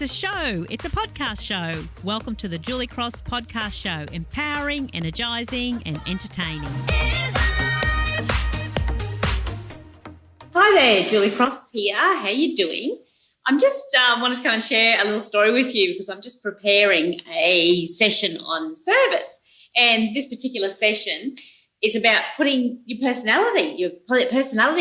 It's a show. It's a podcast show. Welcome to the Julie Cross Podcast Show. Empowering, energising and entertaining. Hi there, Julie Cross here. How you doing? I'm just wanted to come and share a little story with you because I'm just preparing a session on service. And this particular session is about putting your personality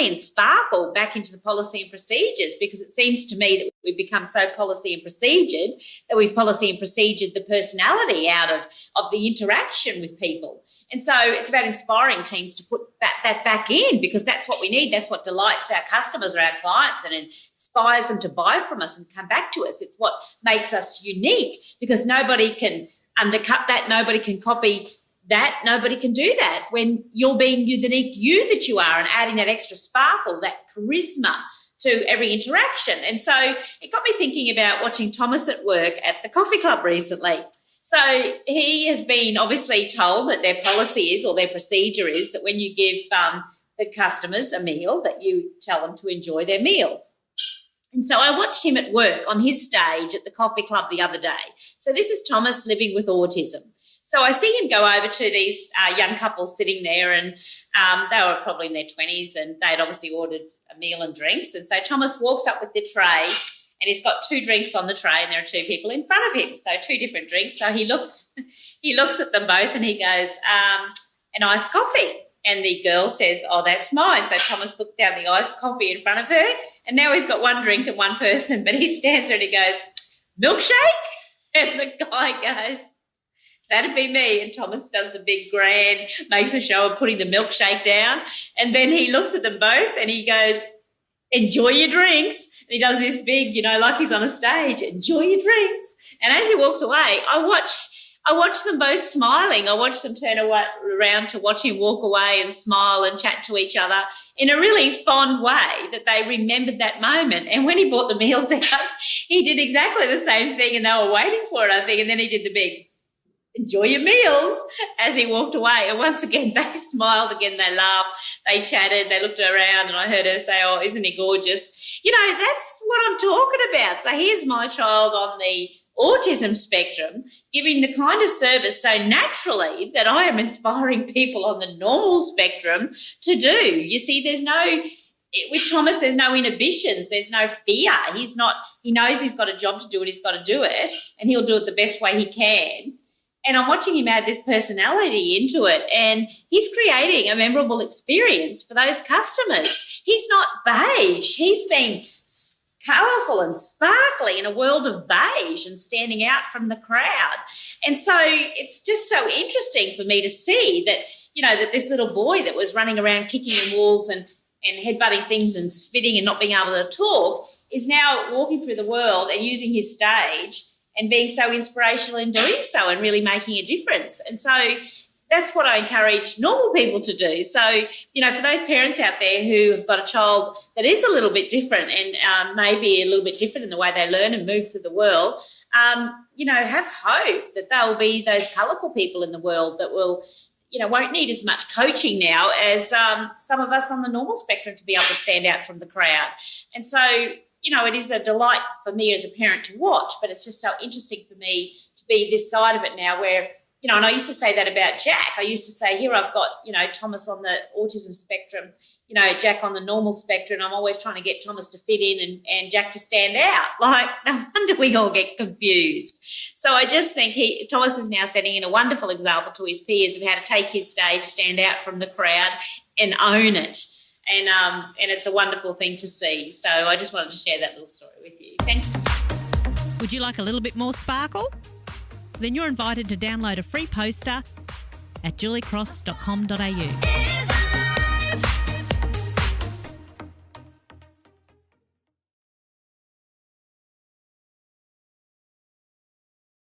and sparkle back into the policy and procedures, because it seems to me that we've become so policy and procedured that we've policy and procedured the personality out of the interaction with people. And so it's about inspiring teams to put that back in, because that's what we need. That's what delights our customers or our clients and inspires them to buy from us and come back to us. It's what makes us unique, because nobody can undercut that. Nobody can copy that. Nobody can do that when you're being the unique you that you are and adding that extra sparkle, that charisma to every interaction. And so it got me thinking about watching Thomas at work at the coffee club recently. So he has been obviously told that their policy is, or their procedure is, that when you give the customers a meal, that you tell them to enjoy their meal. And so I watched him at work on his stage at the coffee club the other day. So this is Thomas living with autism. So I see him go over to these young couples sitting there, and they were probably in their 20s, and they'd obviously ordered a meal and drinks. And so Thomas walks up with the tray, and he's got 2 drinks on the tray, and there are 2 people in front of him, so 2 different drinks. So he looks at them both, and he goes, an iced coffee. And the girl says, oh, that's mine. So Thomas puts down the iced coffee in front of her, and now he's got 1 drink and 1 person, but he stands there and he goes, milkshake? And the guy goes, that'd be me. And Thomas does the big grand, makes a show of putting the milkshake down. And then he looks at them both and he goes, enjoy your drinks. And he does this big, like he's on a stage, enjoy your drinks. And as he walks away, I watch them both smiling. I watch them turn around to watch him walk away and smile and chat to each other in a really fond way, that they remembered that moment. And when he brought the meals out, he did exactly the same thing, and they were waiting for it, I think. And then he did the big, enjoy your meals, as he walked away. And once again, they smiled again, they laughed, they chatted, they looked around, and I heard her say, oh, isn't he gorgeous? That's what I'm talking about. So here's my child on the autism spectrum giving the kind of service so naturally that I am inspiring people on the normal spectrum to do. You see, with Thomas, there's no inhibitions, there's no fear. He knows he's got a job to do and he's got to do it, and he'll do it the best way he can. And I'm watching him add this personality into it, and he's creating a memorable experience for those customers. He's not beige. He's been colourful and sparkly in a world of beige and standing out from the crowd. And so it's just so interesting for me to see that, that this little boy that was running around kicking in walls and headbutting things and spitting and not being able to talk is now walking through the world and using his stage and being so inspirational in doing so and really making a difference. And so that's what I encourage normal people to do. So, for those parents out there who have got a child that is a little bit different and maybe a little bit different in the way they learn and move through the world, have hope that they'll be those colourful people in the world that will, won't need as much coaching now as some of us on the normal spectrum to be able to stand out from the crowd. And so, it is a delight for me as a parent to watch, but it's just so interesting for me to be this side of it now where, and I used to say that about Jack. I used to say, here I've got, Thomas on the autism spectrum, Jack on the normal spectrum. I'm always trying to get Thomas to fit in and Jack to stand out. Like, no wonder we all get confused. So I just think Thomas is now setting in a wonderful example to his peers of how to take his stage, stand out from the crowd and own it. And it's a wonderful thing to see. So I just wanted to share that little story with you. Thank you. Would you like a little bit more sparkle? Then you're invited to download a free poster at juliecross.com.au.